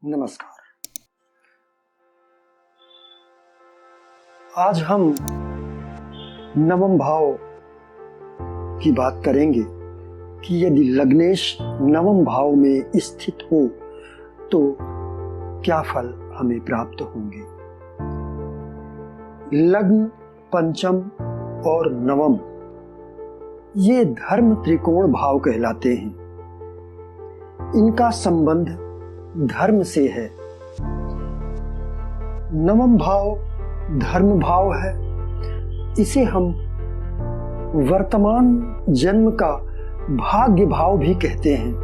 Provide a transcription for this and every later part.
नमस्कार। आज हम नवम भाव की बात करेंगे कि यदि लग्नेश नवम भाव में स्थित हो तो क्या फल हमें प्राप्त होंगे। लग्न, पंचम और नवम ये धर्म त्रिकोण भाव कहलाते हैं। इनका संबंध धर्म से है। नवम भाव धर्म भाव है। इसे हम वर्तमान जन्म का भाग्य भाव भी कहते हैं।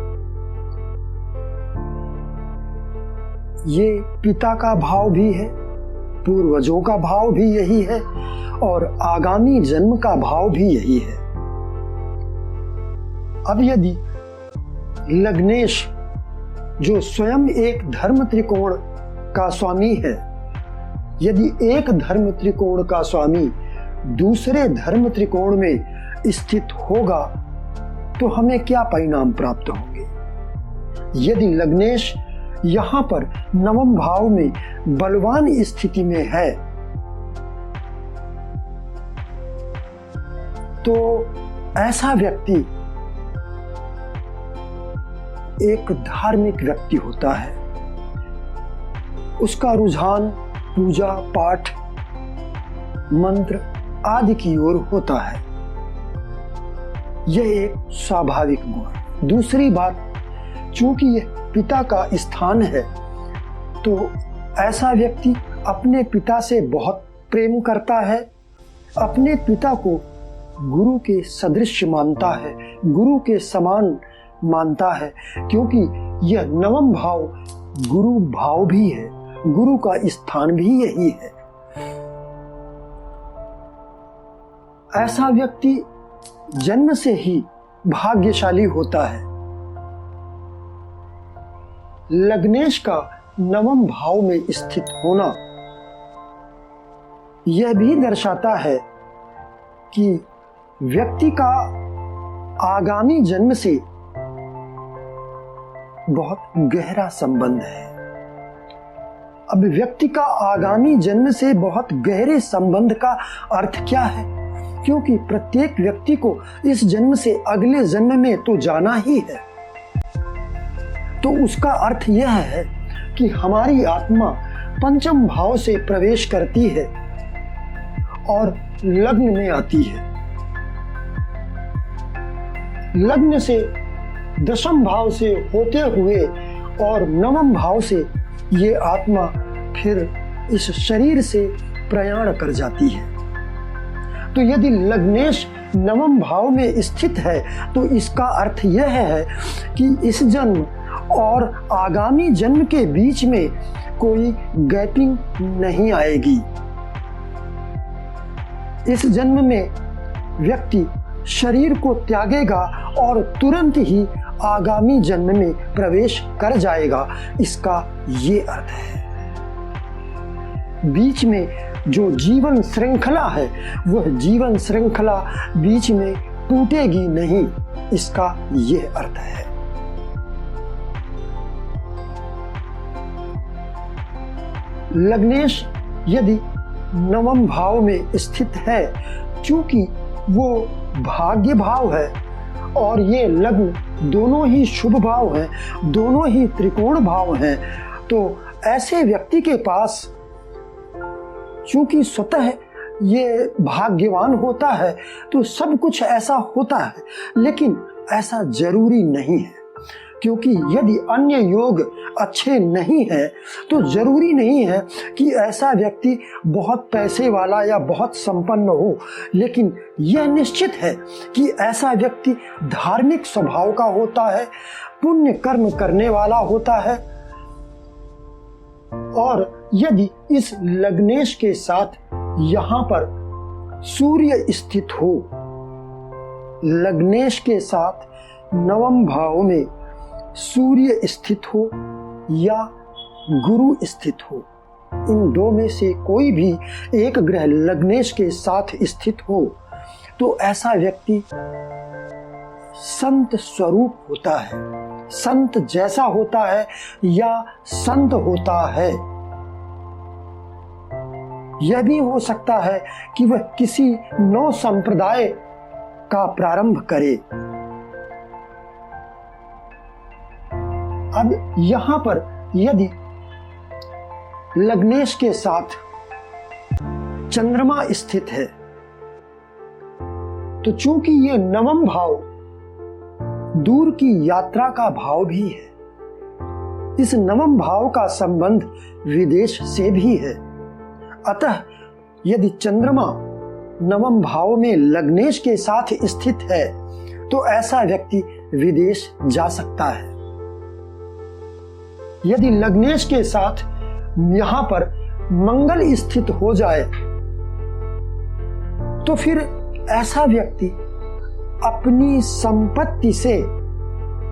ये पिता का भाव भी है, पूर्वजों का भाव भी यही है और आगामी जन्म का भाव भी यही है। अब यदि लग्नेश जो स्वयं एक धर्म त्रिकोण का स्वामी है, यदि एक धर्म त्रिकोण का स्वामी दूसरे धर्म त्रिकोण में स्थित होगा तो हमें क्या परिणाम प्राप्त होंगे। यदि लग्नेश यहां पर नवम भाव में बलवान स्थिति में है तो ऐसा व्यक्ति एक धार्मिक व्यक्ति होता है। उसका रुझान पूजा पाठ, मंत्र आदि की ओर होता है। यह एक स्वाभाविक गुण। दूसरी बात, चूंकि यह पिता का स्थान है तो ऐसा व्यक्ति अपने पिता से बहुत प्रेम करता है, अपने पिता को गुरु के सदृश मानता है, गुरु के समान मानता है, क्योंकि यह नवम भाव गुरु भाव भी है, गुरु का स्थान भी यही है। ऐसा व्यक्ति जन्म से ही भाग्यशाली होता है। लग्नेश का नवम भाव में स्थित होना यह भी दर्शाता है कि व्यक्ति का आगामी जन्म से बहुत गहरा संबंध है। अब व्यक्ति का आगामी जन्म से बहुत गहरे संबंध का अर्थ क्या है, क्योंकि प्रत्येक व्यक्ति को इस जन्म से अगले जन्म में तो जाना ही है। तो उसका अर्थ यह है कि हमारी आत्मा पंचम भाव से प्रवेश करती है और लग्न में आती है। लग्न से दशम भाव से होते हुए और नवम भाव से ये आत्मा फिर इस शरीर से प्रयाण कर जाती है। तो यदि लग्नेश नवम भाव में स्थित है तो इसका अर्थ यह है कि इस जन्म और आगामी जन्म के बीच में कोई गैपिंग नहीं आएगी। इस जन्म में व्यक्ति शरीर को त्यागेगा और तुरंत ही आगामी जन्म में प्रवेश कर जाएगा। इसका ये अर्थ है। बीच में जो जीवन श्रृंखला है वह जीवन श्रृंखला बीच में टूटेगी नहीं। इसका ये अर्थ है। लग्नेश यदि नवम भाव में स्थित है, चूंकि वो भाग्य भाव है और ये लग्न दोनों ही शुभ भाव हैं, दोनों ही त्रिकोण भाव हैं, तो ऐसे व्यक्ति के पास चूंकि स्वतः ये भाग्यवान होता है तो सब कुछ ऐसा होता है, लेकिन ऐसा जरूरी नहीं है। क्योंकि यदि अन्य योग अच्छे नहीं हैं तो जरूरी नहीं है कि ऐसा व्यक्ति बहुत पैसे वाला या बहुत संपन्न हो, लेकिन यह निश्चित है कि ऐसा व्यक्ति धार्मिक स्वभाव का होता है, पुण्य कर्म करने वाला होता है। और यदि इस लग्नेश के साथ यहाँ पर सूर्य स्थित हो, लग्नेश के साथ नवम भाव में सूर्य स्थित हो या गुरु स्थित हो, इन दो में से कोई भी एक ग्रह लग्नेश के साथ स्थित हो तो ऐसा व्यक्ति संत स्वरूप होता है। संत जैसा होता है या संत होता है। यह भी हो सकता है कि वह किसी नौ संप्रदाय का प्रारंभ करे। अब यहां पर यदि लग्नेश के साथ चंद्रमा स्थित है तो चूंकि ये नवम भाव दूर की यात्रा का भाव भी है, इस नवम भाव का संबंध विदेश से भी है। अतः यदि चंद्रमा नवम भाव में लग्नेश के साथ स्थित है तो ऐसा व्यक्ति विदेश जा सकता है। यदि लग्नेश के साथ यहां पर मंगल स्थित हो जाए तो फिर ऐसा व्यक्ति अपनी संपत्ति से,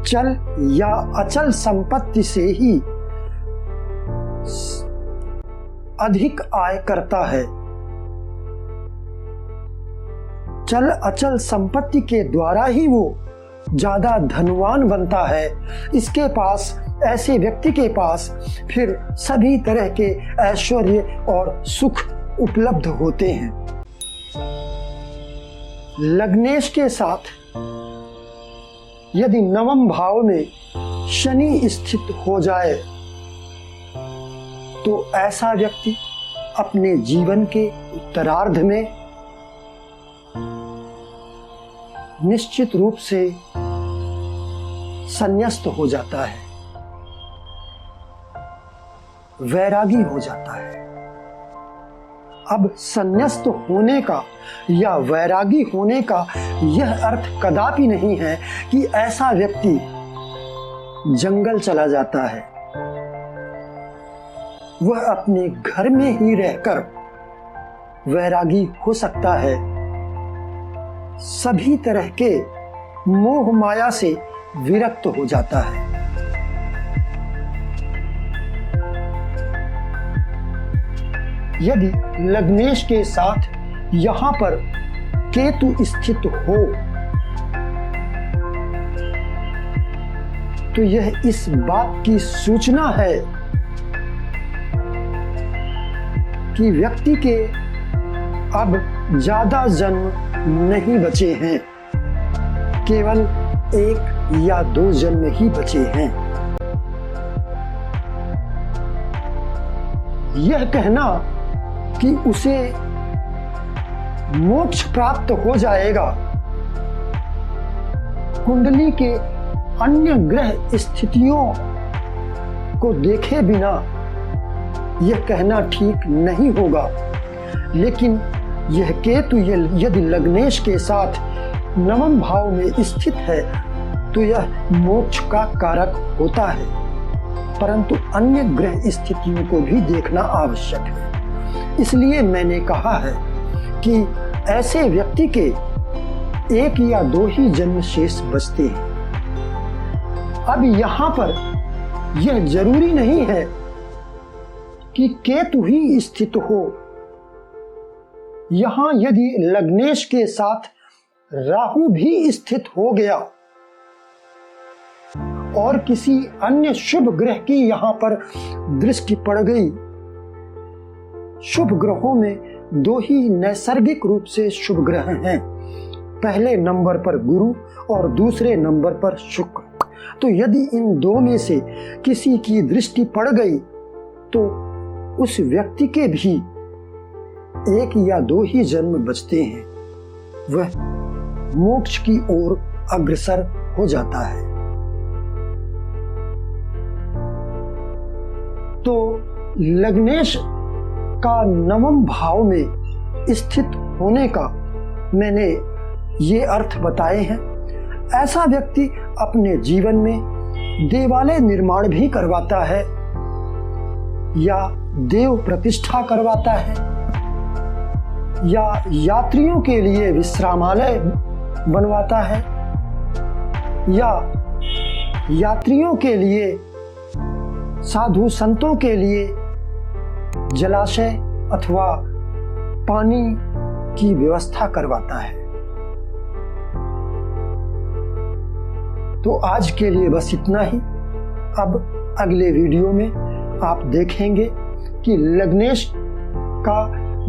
चल या अचल संपत्ति से ही अधिक आय करता है। चल अचल संपत्ति के द्वारा ही वो ज्यादा धनवान बनता है। इसके पास, ऐसे व्यक्ति के पास फिर सभी तरह के ऐश्वर्य और सुख उपलब्ध होते हैं। लग्नेश के साथ यदि नवम भाव में शनि स्थित हो जाए तो ऐसा व्यक्ति अपने जीवन के उत्तरार्ध में निश्चित रूप से संन्यास्त हो जाता है, वैरागी हो जाता है। अब संन्यास्त होने का या वैरागी होने का यह अर्थ कदापि नहीं है कि ऐसा व्यक्ति जंगल चला जाता है। वह अपने घर में ही रहकर वैरागी हो सकता है, सभी तरह के मोह माया से विरक्त हो जाता है। यदि लग्नेश के साथ यहां पर केतु स्थित हो तो यह इस बात की सूचना है कि व्यक्ति के अब ज्यादा जन्म नहीं बचे हैं, केवल 1 या 2 जन्म ही बचे हैं। यह कहना कि उसे मोक्ष प्राप्त हो जाएगा, कुंडली के अन्य ग्रह स्थितियों को देखे बिना यह कहना ठीक नहीं होगा। लेकिन यह केतु यदि लग्नेश के साथ नवम भाव में स्थित है तो यह मोक्ष का कारक होता है, परंतु अन्य ग्रह स्थितियों को भी देखना आवश्यक है। इसलिए मैंने कहा है कि ऐसे व्यक्ति के 1 या 2 ही जन्म शेष बचते हैं। अब यहां पर यह जरूरी नहीं है कि केतु ही स्थित हो। यहां यदि लग्नेश के साथ राहु भी स्थित हो गया और किसी अन्य शुभ ग्रह की यहां पर दृष्टि पड़ गई, शुभ ग्रहों में 2 ही नैसर्गिक रूप से शुभ ग्रह हैं, पहले नंबर पर गुरु और दूसरे नंबर पर शुक्र। तो यदि इन 2 में से किसी की दृष्टि पड़ गई तो उस व्यक्ति के भी 1 या 2 ही जन्म बचते हैं, वह मोक्ष की ओर अग्रसर हो जाता है। तो लग्नेश का नवम भाव में स्थित होने का मैंने ये अर्थ बताए हैं। ऐसा व्यक्ति अपने जीवन में देवालय निर्माण भी करवाता है या देव प्रतिष्ठा करवाता है या यात्रियों के लिए विश्रामालय बनवाता है या यात्रियों के लिए, साधु संतों के लिए जलाशय अथवा पानी की व्यवस्था करवाता है। तो आज के लिए बस इतना ही। अब अगले वीडियो में आप देखेंगे कि लग्नेश का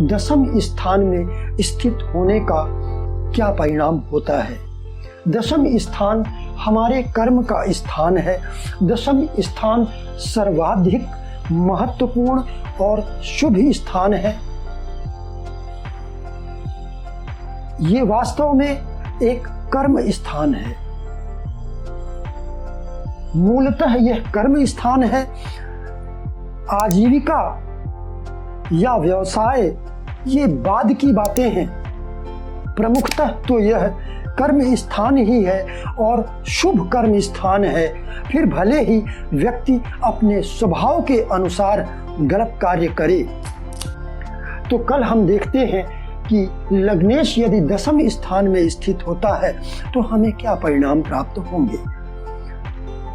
10वें स्थान में स्थित होने का क्या परिणाम होता है। 10वां स्थान हमारे कर्म का स्थान है। 10वां स्थान सर्वाधिक महत्वपूर्ण और शुभ स्थान है। ये वास्तव में एक कर्म स्थान है। मूलतः यह कर्म स्थान है। आजीविका या व्यवसाय ये बाद की बातें हैं। प्रमुखतः तो यह कर्म स्थान ही है और शुभ कर्म स्थान है। फिर भले ही व्यक्ति अपने स्वभाव के अनुसार गलत कार्य करे। तो कल हम देखते हैं कि लग्नेश यदि 10वें स्थान में स्थित होता है तो हमें क्या परिणाम प्राप्त होंगे।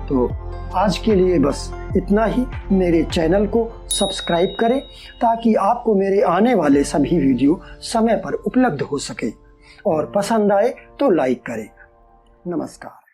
तो आज के लिए बस इतना ही। मेरे चैनल को सब्सक्राइब करें ताकि आपको मेरे आने वाले सभी वीडियो समय पर उपलब्ध हो सके, और पसंद आए तो लाइक करें। नमस्कार।